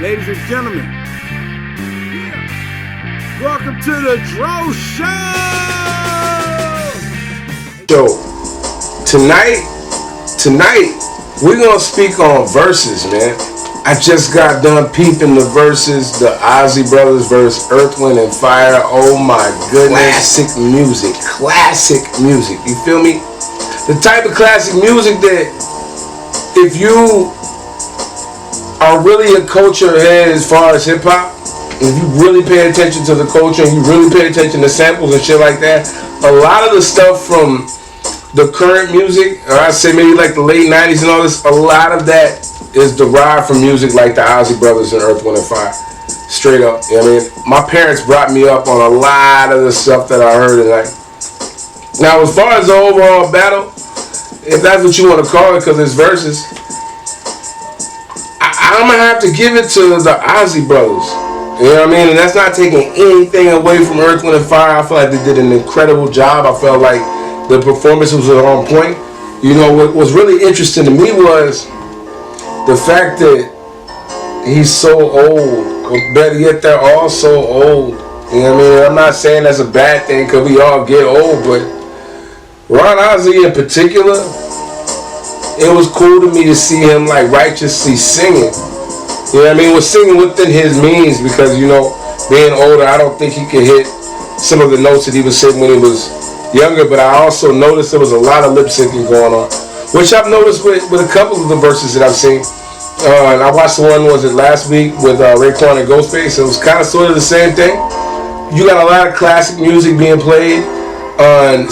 Ladies and gentlemen, welcome to the D.R.O Show! Yo, tonight, we're gonna speak on Verzuz, man. I just got done peeping the Verzuz, the Isley brothers versus Earth, Wind, and Fire. Oh my goodness. Classic music. You feel me? The type of classic music that if you are really a culture head as far as hip hop, if you really pay attention to the culture and you really pay attention to samples and shit like that, a lot of the stuff from the current music, or I'd say maybe like the late 90s and all this, a lot of that is derived from music like the Isley brothers and Earth, Wind, and Fire. Straight up. You know what I mean? My parents brought me up on a lot of the stuff that I heard tonight. Now, as far as the overall battle, if that's what you want to call it, because it's Verzuz, I'm going to have to give it to the Isley brothers. You know what I mean? And that's not taking anything away from Earth, Wind, and Fire. I feel like they did an incredible job. I felt like the performance was on point. You know, what was really interesting to me was the fact that he's so old, or better yet, they're all so old. You know what I mean? I'm not saying that's a bad thing because we all get old, but Ron Isley in particular, it was cool to me to see him like righteously singing. You know what I mean? Was singing within his means because, you know, being older, I don't think he could hit some of the notes that he was hitting when he was younger, but I also noticed there was a lot of lip syncing going on, which I've noticed with a couple of the verses that I've seen. And I watched the one, was it last week, with Raekwon and Ghostface. It was kind of sort of the same thing. You got a lot of classic music being played.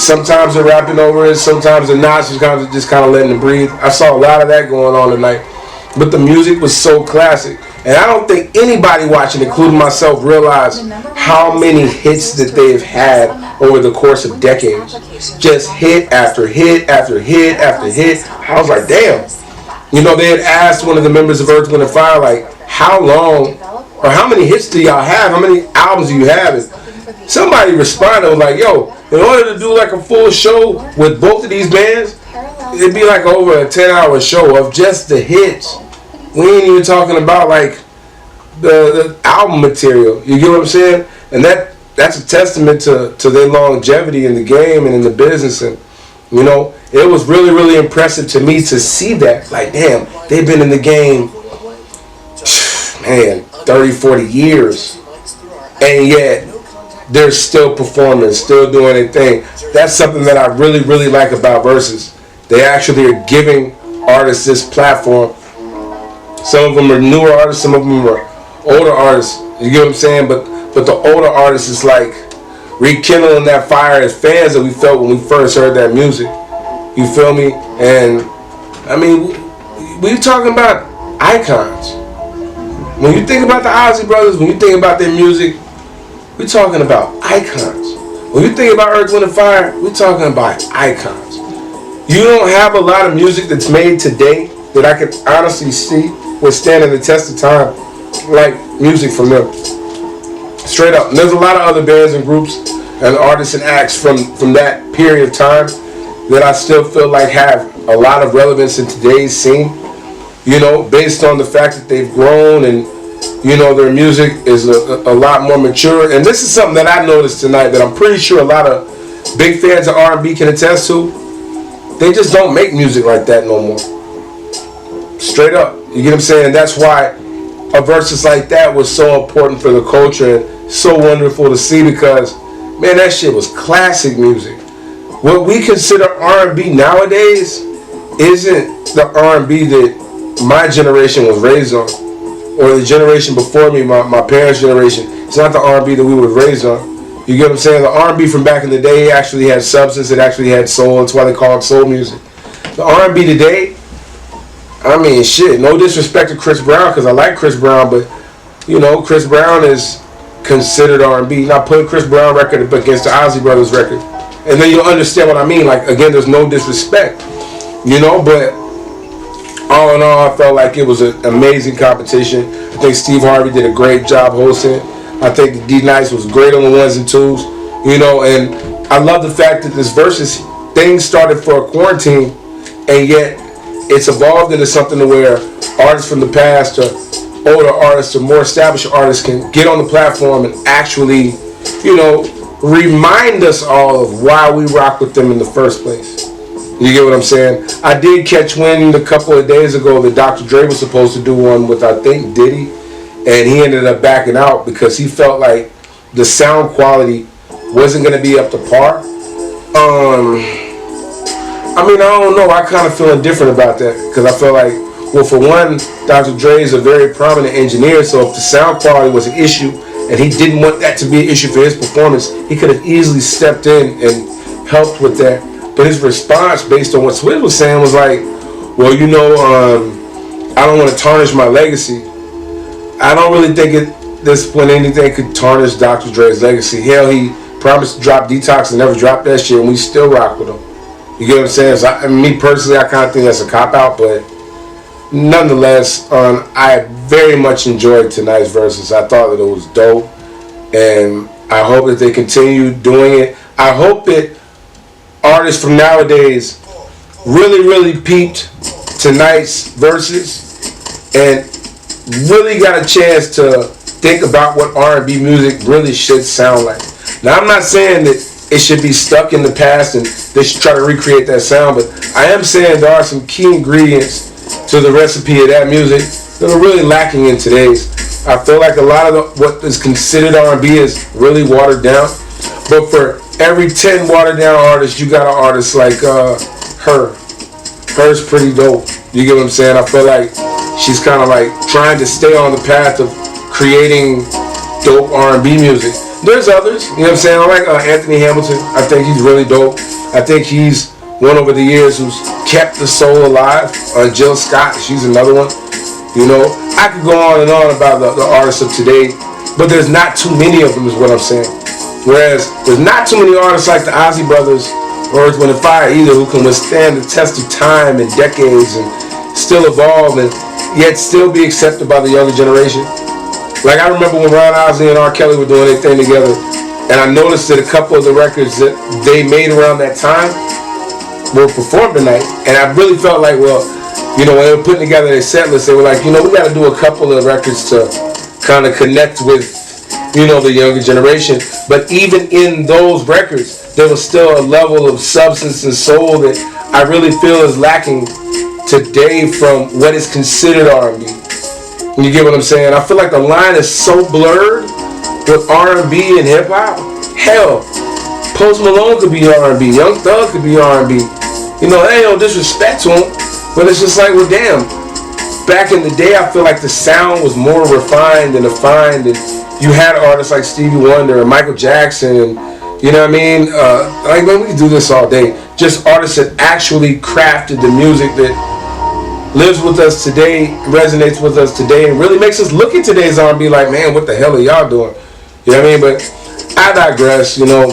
Sometimes they're rapping over it, sometimes they're not, so just kind of letting it breathe. I saw a lot of that going on tonight. But the music was so classic. And I don't think anybody watching, including myself, realized how many hits that they've had over the course of decades. Just hit after hit after hit after hit. I was like, damn. You know, they had asked one of the members of Earth, Wind, and Fire, like, how long or how many hits do y'all have? How many albums do you have? And somebody responded, was like, yo, in order to do like a full show with both of these bands, it'd be like over a 10-hour show of just the hits. We ain't even talking about like the album material. You get what I'm saying? And that's a testament to their longevity in the game and in the business. And you know, it was really, really impressive to me to see that. Like, damn, they've been in the game, man, 30, 40 years. And yet, they're still performing, still doing their thing. That's something that I really, really like about Verzuz. They actually are giving artists this platform. Some of them are newer artists, some of them are older artists. You get what I'm saying? But the older artists is like rekindling that fire as fans that we felt when we first heard that music. You feel me? And I mean, we're talking about icons. When you think about the Isley brothers, when you think about their music, we're talking about icons. When you think about Earth, Wind, and Fire, we're talking about icons. You don't have a lot of music that's made today that I can honestly see withstanding the test of time like music from them. Straight up. And there's a lot of other bands and groups and artists and acts from that period of time that I still feel like have a lot of relevance in today's scene, you know, based on the fact that they've grown and, you know, their music is a lot more mature. And this is something that I noticed tonight that I'm pretty sure a lot of big fans of R&B can attest to. They just don't make music like that no more. Straight up. You get what I'm saying? That's why a Verzuz like that was so important for the culture and so wonderful to see because, man, that shit was classic music. What we consider R&B nowadays isn't the R&B that my generation was raised on, or the generation before me, my parents' generation. It's not the R&B that we were raised on. You get what I'm saying? The R&B from back in the day actually had substance. It actually had soul. That's why they call it soul music. The R&B today, I mean, shit, no disrespect to Chris Brown, because I like Chris Brown, but, you know, Chris Brown is considered R&B. Not putting Chris Brown record up against the Isley Brothers record. And then you'll understand what I mean. Like, again, there's no disrespect, you know, but all in all, I felt like it was an amazing competition. I think Steve Harvey did a great job hosting. I think the D.M.X was great on the ones and twos, you know, and I love the fact that this Verzuz thing started for a quarantine, and yet it's evolved into something to where artists from the past are older artists or more established artists can get on the platform and actually, you know, remind us all of why we rock with them in the first place. You get what I'm saying? I did catch wind a couple of days ago that Dr. Dre was supposed to do one with, I think, Diddy, and he ended up backing out because he felt like the sound quality wasn't going to be up to par. I mean, I don't know. I kind of feel indifferent about that because I feel like, well, for one, Dr. Dre is a very prominent engineer, so if the sound quality was an issue and he didn't want that to be an issue for his performance, he could have easily stepped in and helped with that. But his response, based on what Swizz was saying, was like, well, you know, I don't want to tarnish my legacy. I don't really think at this point anything could tarnish Dr. Dre's legacy. Hell, he promised to drop Detox and never dropped that shit, and we still rock with him. You get what I'm saying? So me personally, I kind of think that's a cop-out, but nonetheless, I very much enjoyed tonight's Verzuz. I thought that it was dope, and I hope that they continue doing it. I hope that artists from nowadays really, really peeped tonight's Verzuz and really got a chance to think about what R&B music really should sound like. Now, I'm not saying that it should be stuck in the past and they should try to recreate that sound, but I am saying there are some key ingredients to the recipe of that music that are really lacking in today's. I feel like a lot of what is considered R&B is really watered down, but for every 10 watered down artists, you got an artist like her. Her's pretty dope. You get what I'm saying? I feel like she's kind of like trying to stay on the path of creating dope R&B music. There's others, you know what I'm saying? I like Anthony Hamilton. I think he's really dope. I think he's one over the years who's kept the soul alive. Jill Scott, she's another one. You know, I could go on and on about the artists of today, but there's not too many of them is what I'm saying. Whereas there's not too many artists like the Isley brothers or Earth, Wind & Fire either who can withstand the test of time and decades and still evolve and yet still be accepted by the younger generation. Like I remember when Ron Isley and R. Kelly were doing their thing together, and I noticed that a couple of the records that they made around that time were performed tonight, and I really felt like, well, you know, when they were putting together their set list, they were like, you know, we got to do a couple of records to kind of connect with, you know, the younger generation. But even in those records, there was still a level of substance and soul that I really feel is lacking today from what is considered R&B. You get what I'm saying? I feel like the line is so blurred with R&B and hip hop. Hell, Post Malone could be R&B, Young Thug could be R&B. You know, ain't no disrespect to him, but it's just like, well, damn. Back in the day, I feel like the sound was more refined and defined, and you had artists like Stevie Wonder and Michael Jackson, and you know what I mean? Like, man, we could do this all day. Just artists that actually crafted the music that lives with us today, resonates with us today, and really makes us look at today's R&B like, man, what the hell are y'all doing? You know what I mean? But I digress, you know.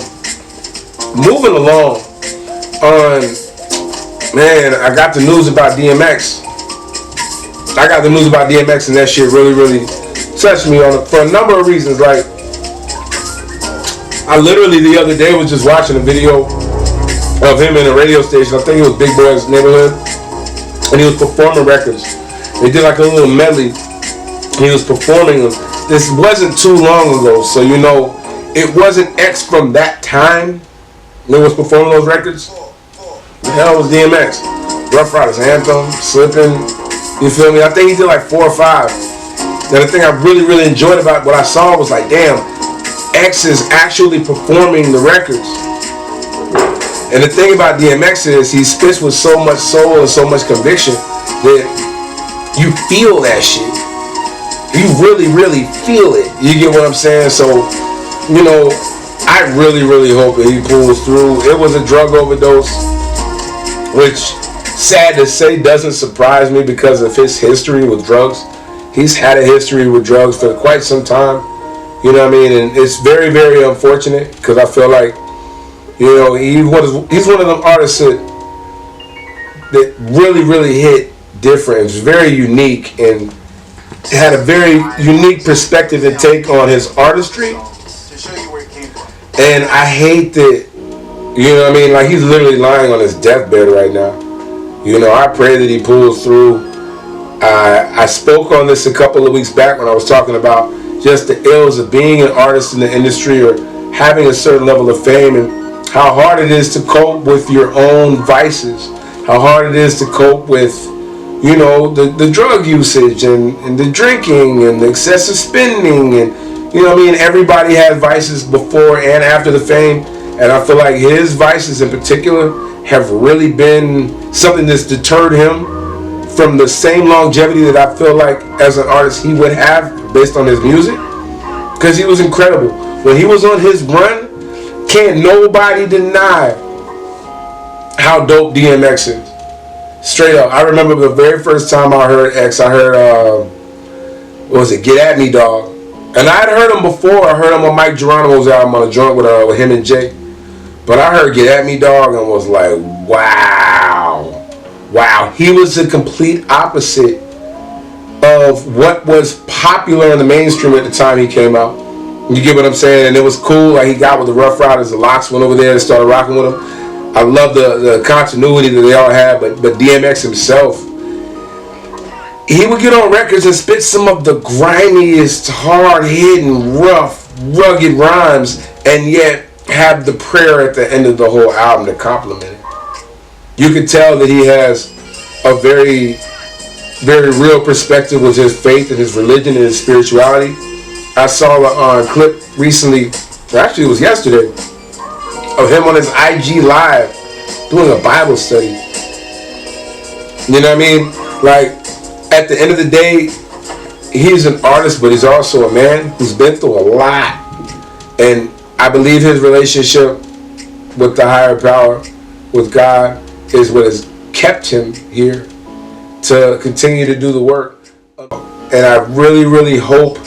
Moving along man, I got the news about D.M.X. I got the news about D.M.X. and that shit really, really touched me for a number of reasons. Like, I literally the other day was just watching a video of him in a radio station. I think it was Big Boy's Neighborhood. And he was performing records. They did like a little medley. He was performing them. This wasn't too long ago, so you know, it wasn't X from that time that was performing those records. The hell was D.M.X? Rough Riders Anthem, Slippin', you feel me? I think he did like 4 or 5. And the thing I really, really enjoyed about what I saw was like, damn, X is actually performing the records. And the thing about D.M.X is he spits with so much soul and so much conviction that you feel that shit. You really, really feel it. You get what I'm saying? So, you know, I really, really hope that he pulls through. It was a drug overdose, which, sad to say, doesn't surprise me because of his history with drugs. He's had a history with drugs for quite some time. You know what I mean? And it's very, very unfortunate because I feel like, you know, he's one of them artists that really, really hit different. It was very unique and had a very unique perspective and take on his artistry. And I hate that, you know what I mean? Like, he's literally lying on his deathbed right now. You know, I pray that he pulls through. I spoke on this a couple of weeks back when I was talking about just the ills of being an artist in the industry or having a certain level of fame, and how hard it is to cope with your own vices, how hard it is to cope with, you know, the drug usage and the drinking and the excessive spending, and you know what I mean, everybody has vices before and after the fame, and I feel like his vices in particular have really been something that's deterred him from the same longevity that I feel like as an artist he would have based on his music, because he was incredible. When he was on his run, can't nobody deny how dope D.M.X is. Straight up. I remember the very first time I heard X, I heard, what was it, Get At Me, Dog. And I had heard him before. I heard him on Mike Geronimo's album on a joint with him and Jake. But I heard Get At Me, Dog, and was like, wow. Wow. He was the complete opposite of what was popular in the mainstream at the time he came out. You get what I'm saying? And it was cool. Like, he got with the Rough Riders. The Locks went over there and started rocking with him. I love the continuity that they all had. But D.M.X himself, he would get on records and spit some of the grimiest, hard-hitting, rough, rugged rhymes, and yet have the prayer at the end of the whole album to compliment it. You could tell that he has a very, very real perspective with his faith and his religion and his spirituality. I saw a clip recently, or actually it was yesterday, of him on his IG Live doing a Bible study. You know what I mean? Like, at the end of the day, he's an artist, but he's also a man who's been through a lot. And I believe his relationship with the higher power, with God, is what has kept him here to continue to do the work. And I really, really hope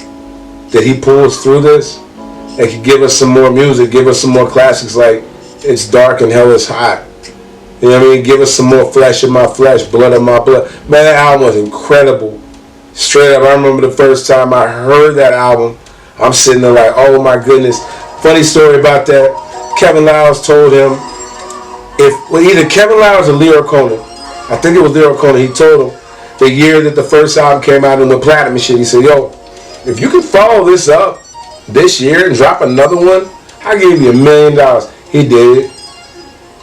that he pulls through this and can give us some more music, give us some more classics like It's Dark and Hell is Hot. You know what I mean? Give us some more Flesh of My Flesh, Blood of My Blood. Man, that album was incredible. Straight up, I remember the first time I heard that album, I'm sitting there like, oh my goodness. Funny story about that, Kevin Liles told him, either Kevin Liles or Leo Conan, I think it was Leo Conan, he told him the year that the first album came out and went platinum and shit, he said, yo, if you can follow this up this year and drop another one, I'll give you $1 million. He did it.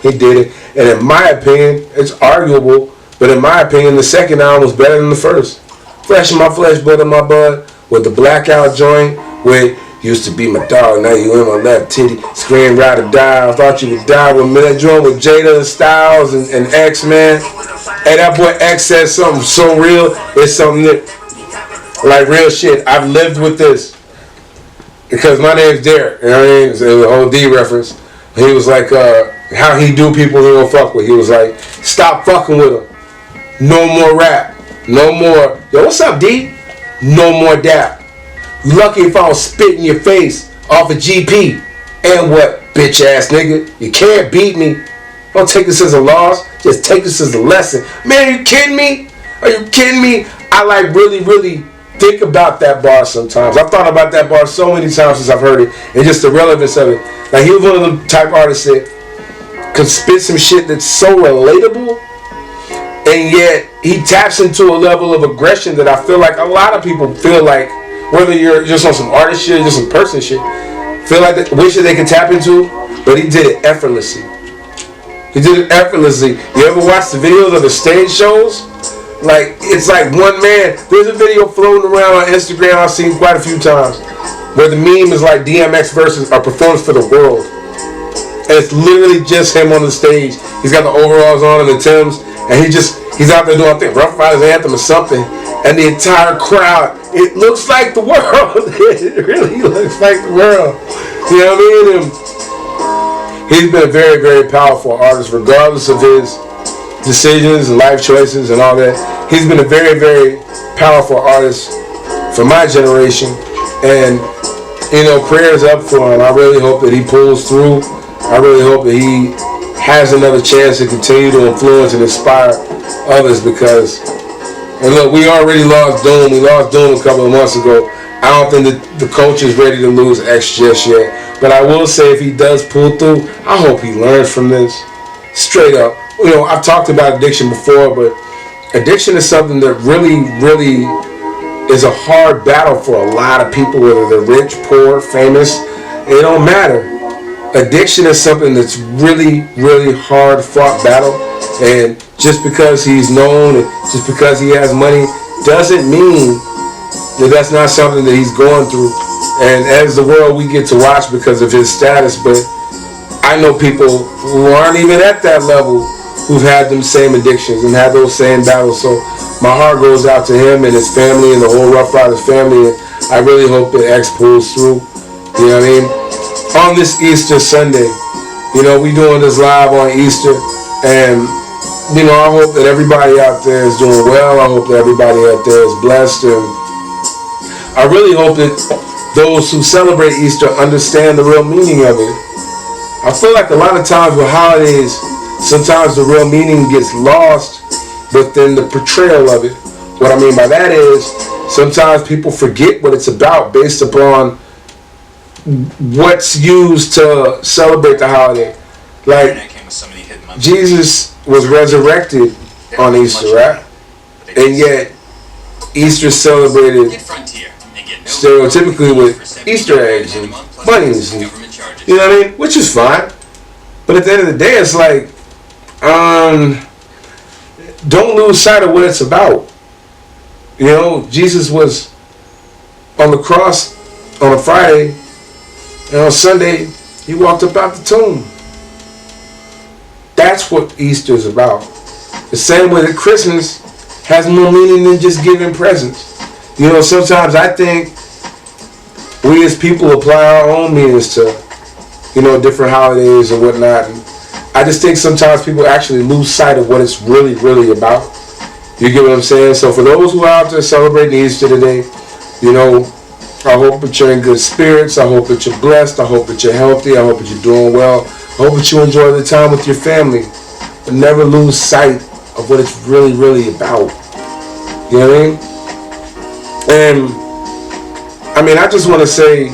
He did it. And in my opinion, it's arguable, but in my opinion, the second album was better than the first. Flesh of My Flesh, Blood of My Blood, with the Blackout joint, with used to be my dog, now you in my left titty, scream ride or die, I thought you would die with me. That joint with Jada and Styles and X, man. Hey, that boy X said something so real, it's something that, like real shit. I've lived with this. Because my name's Derek, you know what I mean? It's a whole D reference. He was like, how he do people he don't fuck with. He was like, stop fucking with him. No more rap. No more, yo, what's up, D? No more dap. Lucky if I don't spit in your face off a GP. And what, bitch ass nigga? You can't beat me. Don't take this as a loss. Just take this as a lesson. Man, are you kidding me? Are you kidding me? I like really, really think about that bar sometimes. I've thought about that bar so many times since I've heard it. And just the relevance of it. Like, he was one of the type artists that could spit some shit that's so relatable. And yet, he taps into a level of aggression that I feel like a lot of people feel like, whether you're just on some artist shit or just some person shit, feel like they wish that they could tap into, but he did it effortlessly. He did it effortlessly. You ever watch the videos of the stage shows? Like, it's like one man. There's a video floating around on Instagram I've seen quite a few times where the meme is like D.M.X versus a performance for the world. And it's literally just him on the stage. He's got the overalls on and the Timbs, and he's out there doing, I think, Rough Riders Anthem or something. And the entire crowd, it looks like the world. It really looks like the world. You know what I mean? And he's been a very, very powerful artist, regardless of his decisions and life choices and all that. He's been a very, very powerful artist for my generation. And, you know, prayers up for him. I really hope that he pulls through. I really hope that he has another chance to continue to influence and inspire others, because, and look, we already lost Doom. We lost Doom a couple of months ago. I don't think that the coach is ready to lose X just yet. But I will say, if he does pull through, I hope he learns from this. Straight up. You know, I've talked about addiction before, but Addiction is something that really is a hard battle for a lot of people, whether they're rich, poor, famous. It don't matter. Addiction is something that's really hard fought battle, and just because he's known and just because he has money doesn't mean that that's not something that he's going through. And as the world, we get to watch because of his status, but I know people who aren't even at that level who've had them same addictions and had those same battles. So my heart goes out to him and his family and the whole Rough Riders family, and I really hope that X pulls through. You know what I mean? On this Easter Sunday, you know, we doing this live on Easter, and you know, I hope that everybody out there is doing well. I hope that everybody out there is blessed, and I really hope that those who celebrate Easter understand the real meaning of it. I feel like a lot of times with holidays, sometimes the real meaning gets lost within the portrayal of it. What I mean by that is, sometimes people forget what it's about based upon what's used to celebrate the holiday. Like, Jesus was resurrected on Easter, right? And yet, Easter celebrated stereotypically with Easter eggs and bunnies, and, you know what I mean? Which is fine. But at the end of the day, it's like, don't lose sight of what it's about. You know, Jesus was on the cross on a Friday, and on Sunday, he walked up out the tomb. That's what Easter is about. The same way that Christmas has more meaning than just giving presents. You know, sometimes I think we as people apply our own meanings to, you know, different holidays and whatnot. And I just think sometimes people actually lose sight of what it's really about. You get what I'm saying? So for those who are out there celebrating Easter today, you know, I hope that you're in good spirits. I hope that you're blessed. I hope that you're healthy. I hope that you're doing well. I hope that you enjoy the time with your family. But never lose sight of what it's really about. You know what I mean? And I mean, I just want to say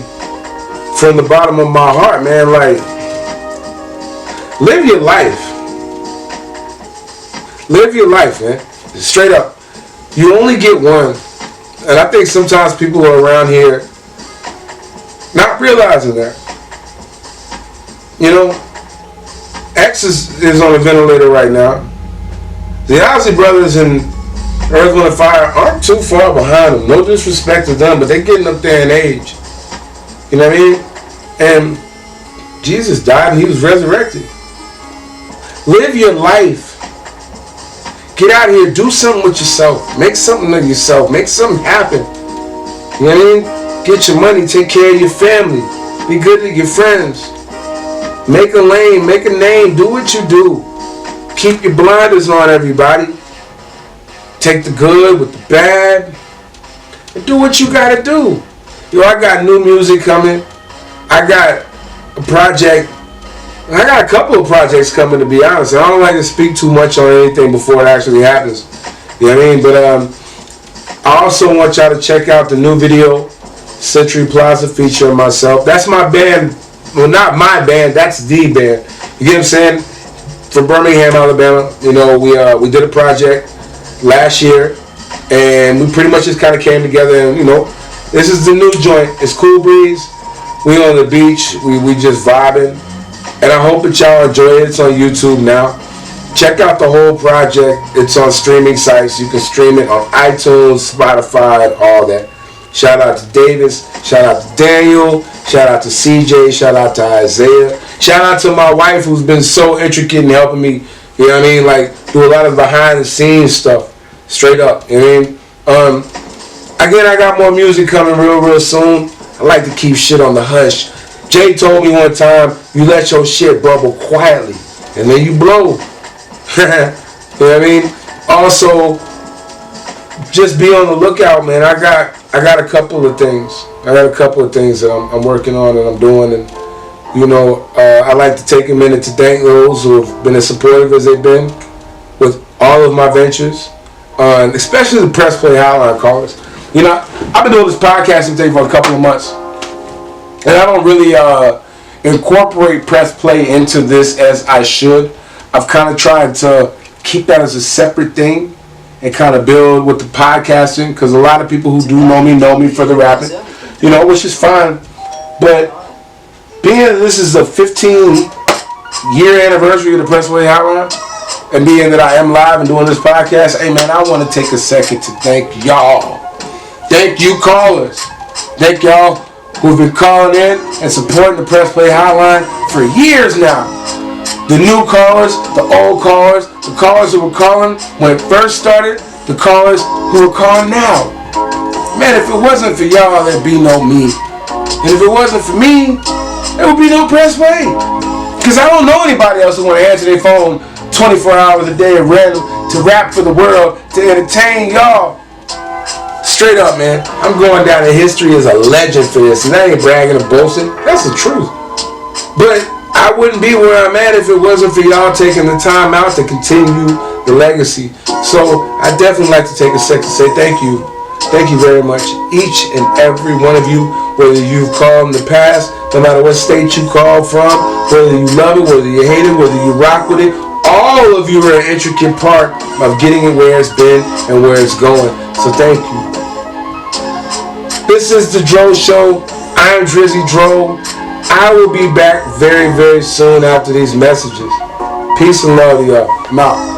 from the bottom of my heart, man, like, live your life. Live your life, man. Straight up. You only get one. And I think sometimes people are around here not realizing that. You know, X is on a ventilator right now. The Isley brothers and Earth, Wind & Fire aren't too far behind them. No disrespect to them, but they're getting up there in age. You know what I mean? And Jesus died and he was resurrected. Live your life. Get out here, do something with yourself. Make something of yourself. Make something happen. You know what I mean? Get your money, take care of your family. Be good to your friends. Make a lane, make a name, do what you do. Keep your blinders on, everybody. Take the good with the bad. And do what you gotta do. Yo, I got new music coming. I got a project. I got a couple of projects coming, to be honest. I don't like to speak too much on anything before it actually happens. You know what I mean? But I also want y'all to check out the new video, Century Plaza, featuring myself. That's my band. Well, not my band. That's the band. You get what I'm saying? From Birmingham, Alabama. You know, we did a project last year, and we pretty much just kind of came together. And you know, this is the new joint. It's Cool Breeze. We on the beach. We just vibing. And I hope that y'all enjoy it. It's on YouTube now. Check out the whole project. It's on streaming sites. You can stream it on iTunes, Spotify, all that. Shout out to Davis. Shout out to Daniel. Shout out to CJ. Shout out to Isaiah. Shout out to my wife, who's been so intricate in helping me, you know what I mean? Like, do a lot of behind the scenes stuff. Straight up. You know what I mean? Again, I got more music coming real soon. I like to keep shit on the hush. Jay told me one time, you let your shit bubble quietly, and then you blow. You know what I mean? Also, just be on the lookout, man. I got a couple of things. I got a couple of things that I'm working on and I'm doing, and you know, I like to take a minute to thank those who have been as supportive as they've been with all of my ventures, especially the Press Play Highline callers. You know, I've been doing this podcasting thing for a couple of months. And I don't really incorporate Press Play into this as I should. I've kind of tried to keep that as a separate thing and kind of build with the podcasting, because a lot of people who do know me for the rapping, you know, which is fine. But being that this is the 15-year anniversary of the Pressway Hotline, and being that I am live and doing this podcast, hey man, I want to take a second to thank y'all. Thank you callers. Thank y'all who've been calling in and supporting the Pressplay Hotline for years now. The new callers, the old callers, the callers who were calling when it first started, the callers who are calling now. Man, if it wasn't for y'all, there'd be no me. And if it wasn't for me, there would be no Pressplay. Because I don't know anybody else who want to answer their phone 24 hours a day and random to rap for the world, to entertain y'all. Straight up, man, I'm going down in history as a legend for this, and I ain't bragging or boasting. That's the truth. But I wouldn't be where I'm at if it wasn't for y'all taking the time out to continue the legacy. So I definitely like to take a second to say thank you. Thank you very much, each and every one of you, whether you've called in the past, no matter what state you called from, whether you love it, whether you hate it, whether you rock with it. All of you are an intricate part of getting it where it's been and where it's going. So thank you. This is the D.R.O Show. I am Drizzy D.R.O. I will be back very, very soon after these messages. Peace and love to y'all. I'm out.